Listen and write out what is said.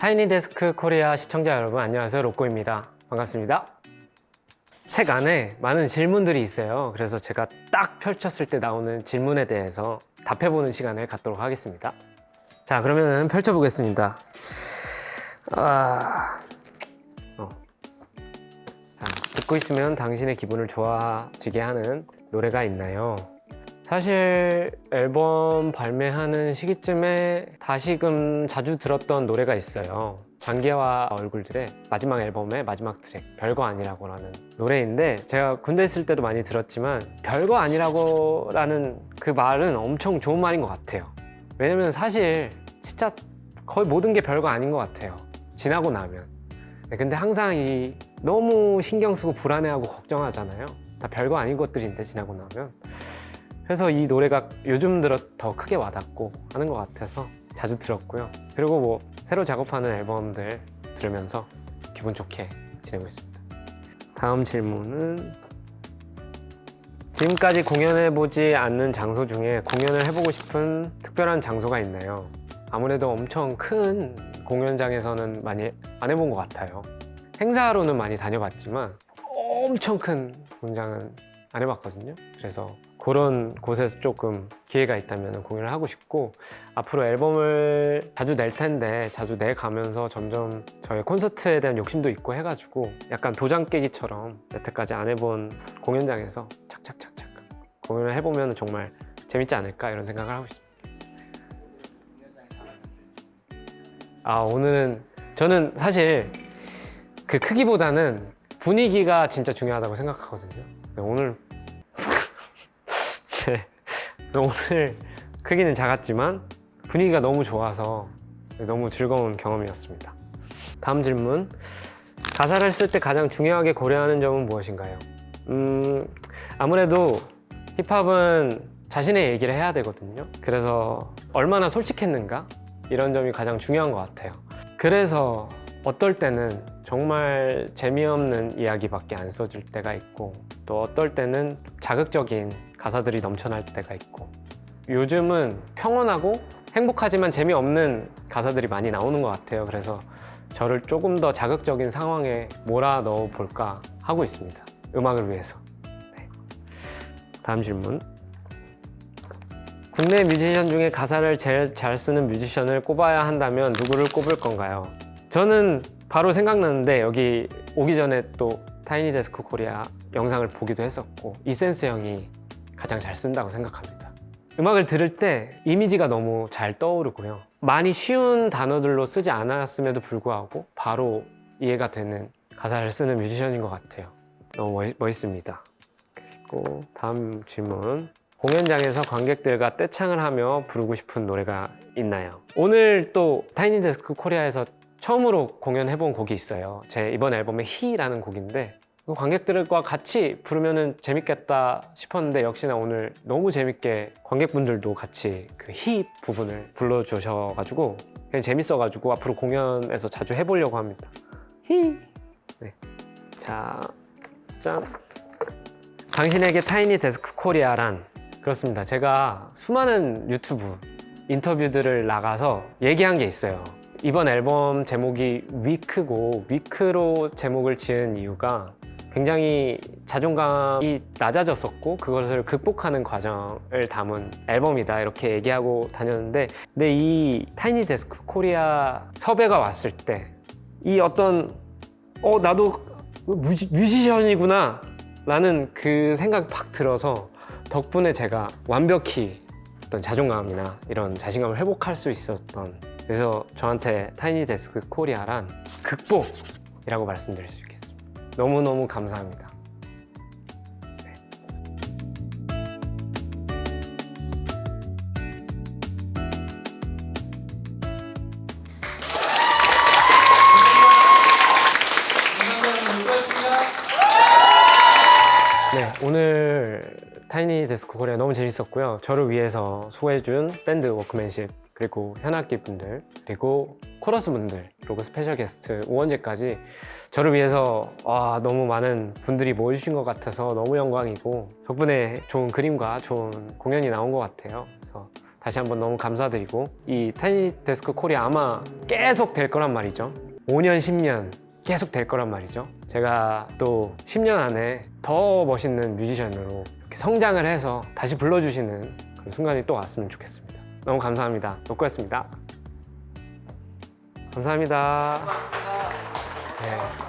타이니데스크 코리아 시청자 여러분, 안녕하세요. 로꼬입니다. 반갑습니다. 책 안에 많은 질문들이 있어요. 그래서 제가 딱 펼쳤을 때 나오는 질문에 대해서 답해보는 시간을 갖도록 하겠습니다. 자, 그러면 펼쳐보겠습니다. 듣고 있으면 당신의 기분을 좋아지게 하는 노래가 있나요? 사실 앨범 발매하는 시기쯤에 다시금 자주 들었던 노래가 있어요. 장기하와 얼굴들의 마지막 앨범의 마지막 트랙 별거 아니라고 라는 노래인데, 제가 군대 있을 때도 많이 들었지만 별거 아니라고 라는 그 말은 엄청 좋은 말인 것 같아요. 왜냐면 사실 진짜 거의 모든 게 별거 아닌 것 같아요, 지나고 나면. 근데 항상 너무 신경 쓰고 불안해하고 걱정하잖아요. 다 별거 아닌 것들인데 지나고 나면. 그래서 이 노래가 요즘 들어 더 크게 와닿고 하는 것 같아서 자주 들었고요. 그리고 새로 작업하는 앨범들 들으면서 기분 좋게 지내고 있습니다. 다음 질문은, 지금까지 공연해보지 않는 장소 중에 공연을 해보고 싶은 특별한 장소가 있나요? 아무래도 엄청 큰 공연장에서는 많이 안 해본 것 같아요. 행사로는 많이 다녀봤지만 엄청 큰 공연장은 안 해봤거든요. 그래서 그런 곳에서 조금 기회가 있다면 공연을 하고 싶고, 앞으로 앨범을 자주 낼 텐데 자주 내가면서 점점 저의 콘서트에 대한 욕심도 있고 해가지고 약간 도장 깨기처럼 여태까지 안 해본 공연장에서 착착착착 공연을 해보면 정말 재밌지 않을까, 이런 생각을 하고 있습니다. 오늘은 저는 사실 그 크기보다는 분위기가 진짜 중요하다고 생각하거든요. 오늘 네, 오늘 크기는 작았지만 분위기가 너무 좋아서 너무 즐거운 경험이었습니다. 다음 질문, 가사를 쓸 때 가장 중요하게 고려하는 점은 무엇인가요? 아무래도 힙합은 자신의 얘기를 해야 되거든요. 그래서 얼마나 솔직했는가, 이런 점이 가장 중요한 것 같아요. 그래서 어떨 때는 정말 재미없는 이야기밖에 안 써줄 때가 있고, 또 어떨 때는 자극적인 가사들이 넘쳐날 때가 있고, 요즘은 평온하고 행복하지만 재미없는 가사들이 많이 나오는 것 같아요. 그래서 저를 조금 더 자극적인 상황에 몰아 넣어 볼까 하고 있습니다, 음악을 위해서. 네. 다음 질문, 국내 뮤지션 중에 가사를 제일 잘 쓰는 뮤지션을 꼽아야 한다면 누구를 꼽을 건가요? 저는 바로 생각나는데, 여기 오기 전에 또 타이니데스크 코리아 영상을 보기도 했었고, 이센스 형이 가장 잘 쓴다고 생각합니다. 음악을 들을 때 이미지가 너무 잘 떠오르고요. 많이 쉬운 단어들로 쓰지 않았음에도 불구하고 바로 이해가 되는 가사를 쓰는 뮤지션인 것 같아요. 너무 멋있습니다. 그리고 다음 질문, 공연장에서 관객들과 떼창을 하며 부르고 싶은 노래가 있나요? 오늘 또 타이니데스크 코리아에서 처음으로 공연해본 곡이 있어요. 제 이번 앨범의 히라는 곡인데, 관객들과 같이 부르면 재밌겠다 싶었는데, 역시나 오늘 너무 재밌게 관객분들도 같이 그 히 부분을 불러주셔가지고 그냥 재밌어가지고 앞으로 공연에서 자주 해보려고 합니다. 히. 네. 자, 짠. 당신에게 타이니데스크 코리아란? 그렇습니다. 제가 수많은 유튜브 인터뷰들을 나가서 얘기한 게 있어요. 이번 앨범 제목이 위크고, 위크로 제목을 지은 이유가 굉장히 자존감이 낮아졌었고 그것을 극복하는 과정을 담은 앨범이다, 이렇게 얘기하고 다녔는데, 근데 이 타이니데스크 코리아 섭외가 왔을 때 이 어떤 나도 뮤지션이구나 라는 그 생각이 팍 들어서, 덕분에 제가 완벽히 어떤 자존감이나 이런 자신감을 회복할 수 있었던, 그래서 저한테 타이니데스크 코리아란 극복이라고 말씀드릴 수 있겠습니다. 너무너무 감사합니다. 네. 네, 오늘 타이니데스크 코리아 너무 재밌었고요. 저를 위해서 수고해준 밴드 워크맨십, 그리고 현악기 분들, 그리고 코러스 분들, 그리고 스페셜 게스트 우원재까지 저를 위해서 너무 많은 분들이 모여주신 것 같아서 너무 영광이고, 덕분에 좋은 그림과 좋은 공연이 나온 것 같아요. 그래서 다시 한번 너무 감사드리고 이 타이니데스크 코리아 아마 계속 될 거란 말이죠. 5년, 10년 계속 될 거란 말이죠. 제가 또 10년 안에 더 멋있는 뮤지션으로 이렇게 성장을 해서 다시 불러주시는 그런 순간이 또 왔으면 좋겠습니다. 너무 감사합니다. 노코였습니다. 감사합니다. 고맙습니다. 네.